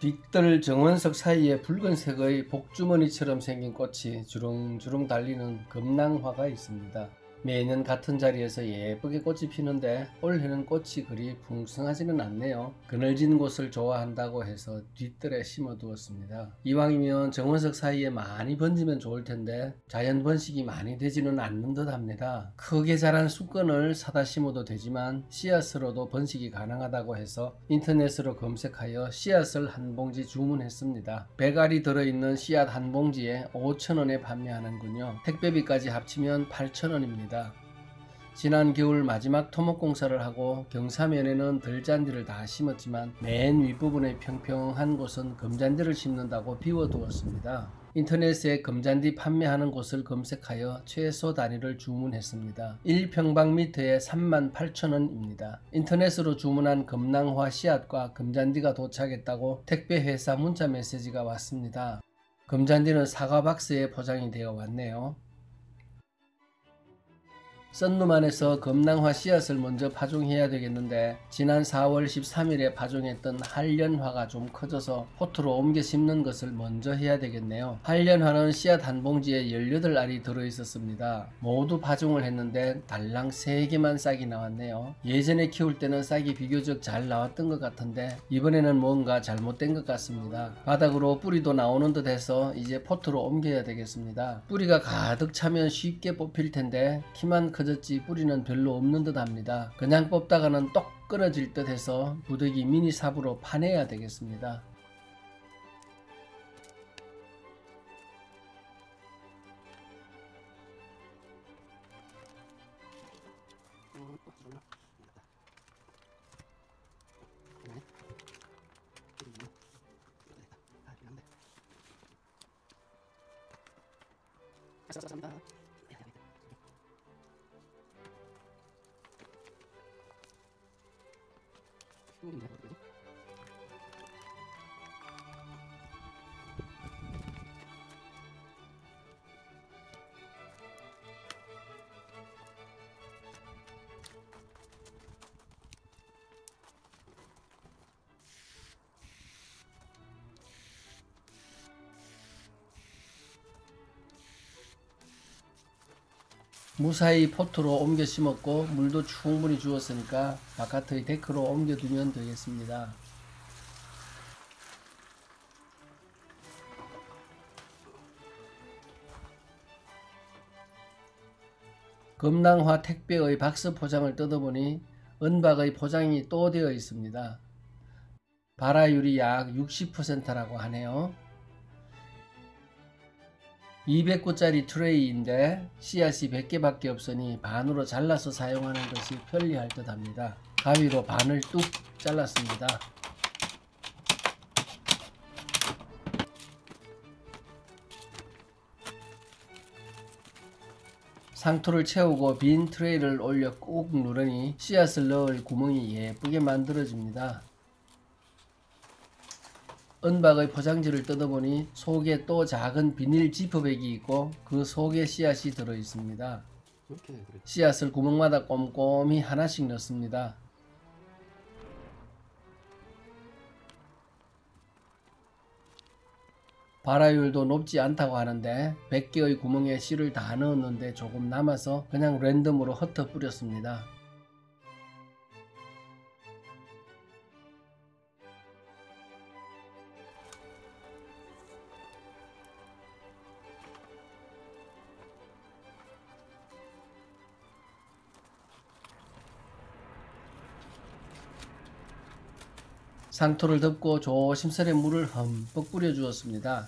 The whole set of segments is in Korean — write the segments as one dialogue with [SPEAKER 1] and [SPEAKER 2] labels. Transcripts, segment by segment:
[SPEAKER 1] 뒷뜰 정원석 사이에 붉은색의 복주머니처럼 생긴 꽃이 주렁주렁 달리는 금낭화가 있습니다. 매년 같은 자리에서 예쁘게 꽃이 피는데 올해는 꽃이 그리 풍성하지는 않네요. 그늘진 곳을 좋아한다고 해서 뒷뜰에 심어두었습니다. 이왕이면 정원석 사이에 많이 번지면 좋을 텐데 자연 번식이 많이 되지는 않는 듯 합니다. 크게 자란 수건을 사다 심어도 되지만 씨앗으로도 번식이 가능하다고 해서 인터넷으로 검색하여 씨앗을 한 봉지 주문했습니다. 100알이 들어있는 씨앗 한 봉지에 5,000원에 판매하는군요. 택배비까지 합치면 8,000원입니다. 지난 겨울 마지막 토목공사를 하고 경사면에는 들잔디를 다 심었지만 맨 윗부분의 평평한 곳은 금잔디를 심는다고 비워두었습니다. 인터넷에 금잔디 판매하는 곳을 검색하여 최소 단위를 주문했습니다. 1평방미터에 38,000원입니다. 인터넷으로 주문한 금낭화 씨앗과 금잔디가 도착했다고 택배회사 문자 메시지가 왔습니다. 금잔디는 사과 박스에 포장이 되어 왔네요. 썬룸 안에서 금낭화 씨앗을 먼저 파종해야 되겠는데 지난 4월 13일에 파종했던 한련화가 좀 커져서 포트로 옮겨 심는 것을 먼저 해야 되겠네요. 한련화는 씨앗 한 봉지에 18알이 들어있었습니다. 모두 파종을 했는데 달랑 3개만 싹이 나왔네요. 예전에 키울 때는 싹이 비교적 잘 나왔던 것 같은데 이번에는 뭔가 잘못된 것 같습니다. 바닥으로 뿌리도 나오는 듯 해서 이제 포트로 옮겨야 되겠습니다. 뿌리가 가득 차면 쉽게 뽑힐 텐데 키만 커졌지 뿌리는 별로 없는 듯 합니다. 그냥 뽑다가는 똑 끊어질 듯 해서 부득이 미니 삽으로 파내야 되겠습니다. 무사히 포트로 옮겨 심었고 물도 충분히 주었으니까 바깥의 데크로 옮겨두면 되겠습니다. 금낭화 택배의 박스 포장을 뜯어보니 은박의 포장이 또 되어 있습니다. 발화율이 약 60%라고 하네요. 200구짜리 트레이인데 씨앗이 100개밖에 없으니 반으로 잘라서 사용하는 것이 편리할 듯 합니다. 가위로 반을 뚝 잘랐습니다. 상토를 채우고 빈 트레이를 올려 꾹 누르니 씨앗을 넣을 구멍이 예쁘게 만들어집니다. 은박의 포장지를 뜯어보니 속에 또 작은 비닐 지퍼백이 있고 그 속에 씨앗이 들어있습니다. 씨앗을 구멍마다 꼼꼼히 하나씩 넣습니다. 발화율도 높지 않다고 하는데 100개의 구멍에 씨를 다 넣었는데 조금 남아서 그냥 랜덤으로 흩어 뿌렸습니다. 상토를 덮고 조심스레 물을 흠뻑 뿌려 주었습니다.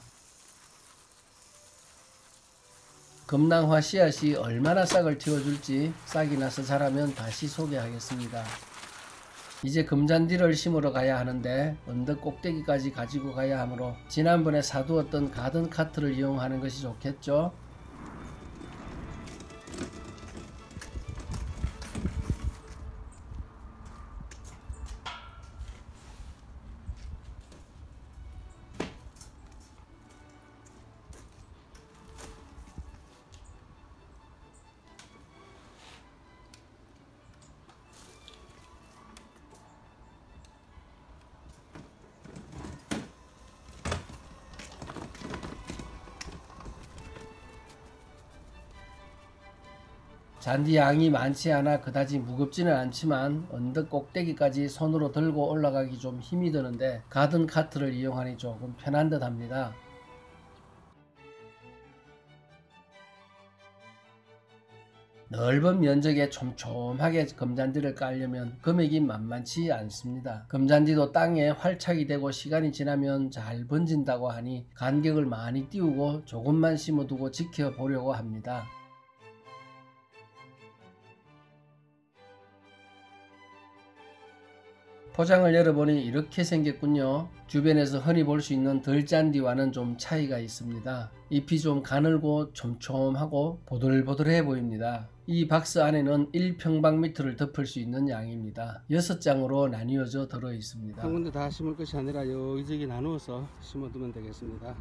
[SPEAKER 1] 금낭화 씨앗이 얼마나 싹을 틔워줄지 싹이 나서 자라면 다시 소개하겠습니다. 이제 금잔디를 심으러 가야 하는데 언덕 꼭대기까지 가지고 가야 하므로 지난번에 사두었던 가든 카트를 이용하는 것이 좋겠죠? 잔디 양이 많지 않아 그다지 무겁지는 않지만 언덕 꼭대기까지 손으로 들고 올라가기 좀 힘이 드는데 가든 카트를 이용하니 조금 편한 듯 합니다. 넓은 면적에 촘촘하게 금잔디를 깔려면 금액이 만만치 않습니다. 금잔디도 땅에 활착이 되고 시간이 지나면 잘 번진다고 하니 간격을 많이 띄우고 조금만 심어두고 지켜보려고 합니다. 포장을 열어보니 이렇게 생겼군요. 주변에서 흔히 볼 수 있는 들잔디와는 좀 차이가 있습니다. 잎이 좀 가늘고 촘촘하고 보들보들해 보입니다. 이 박스 안에는 1평방미터를 덮을 수 있는 양입니다. 6장으로 나뉘어져 들어 있습니다.
[SPEAKER 2] 한 군데 다 심을 것이 아니라 여기저기 나누어서 심어두면 되겠습니다.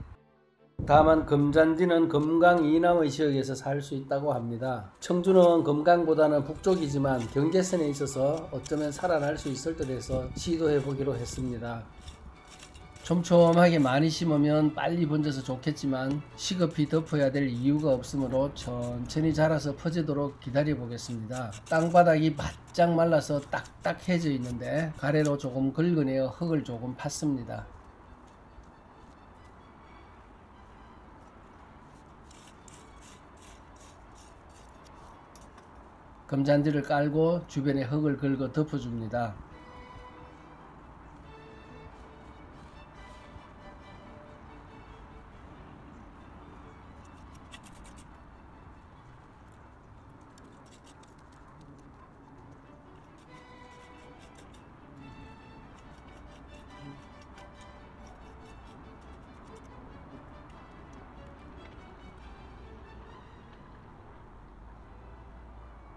[SPEAKER 1] 다만 금잔디는 금강 이남의 지역에서 살 수 있다고 합니다. 청주는 금강보다는 북쪽이지만 경계선에 있어서 어쩌면 살아날 수 있을 듯해서 시도해 보기로 했습니다. 촘촘하게 많이 심으면 빨리 번져서 좋겠지만 시급히 덮어야 될 이유가 없으므로 천천히 자라서 퍼지도록 기다려 보겠습니다. 땅바닥이 바짝 말라서 딱딱해져 있는데 가래로 조금 긁어내어 흙을 조금 팠습니다. 금잔디를 깔고 주변에 흙을 긁어 덮어줍니다.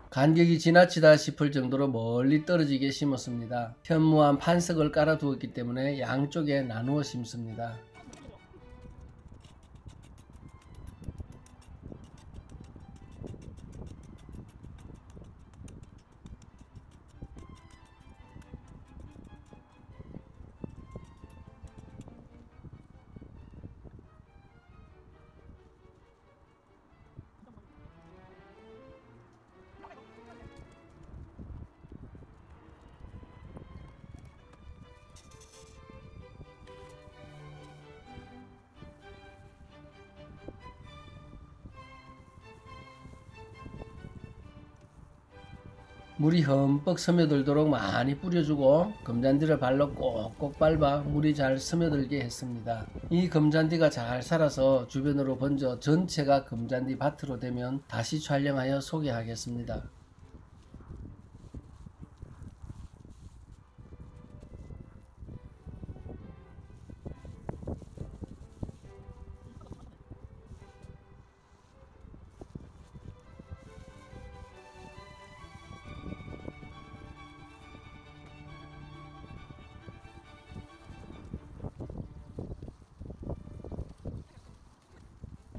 [SPEAKER 1] 간격이 지나치다 싶을 정도로 멀리 떨어지게 심었습니다. 현무암 판석을 깔아 두었기 때문에 양쪽에 나누어 심습니다. 물이 흠뻑 스며들도록 많이 뿌려주고 금잔디를 발로 꼭꼭 밟아 물이 잘 스며들게 했습니다. 이 금잔디가 잘 살아서 주변으로 번져 전체가 금잔디 밭으로 되면 다시 촬영하여 소개하겠습니다.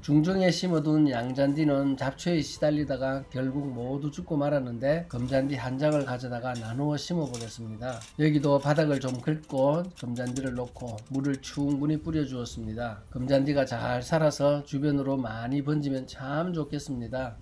[SPEAKER 1] 중정에 심어둔 양잔디는 잡초에 시달리다가 결국 모두 죽고 말았는데 금잔디 한 장을 가져다가 나누어 심어 보겠습니다. 여기도 바닥을 좀 긁고 금잔디를 놓고 물을 충분히 뿌려 주었습니다. 금잔디가 잘 살아서 주변으로 많이 번지면 참 좋겠습니다.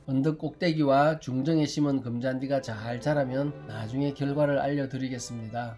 [SPEAKER 1] 언덕 꼭대기와 중정에 심은 금잔디가 잘 자라면 나중에 결과를 알려드리겠습니다.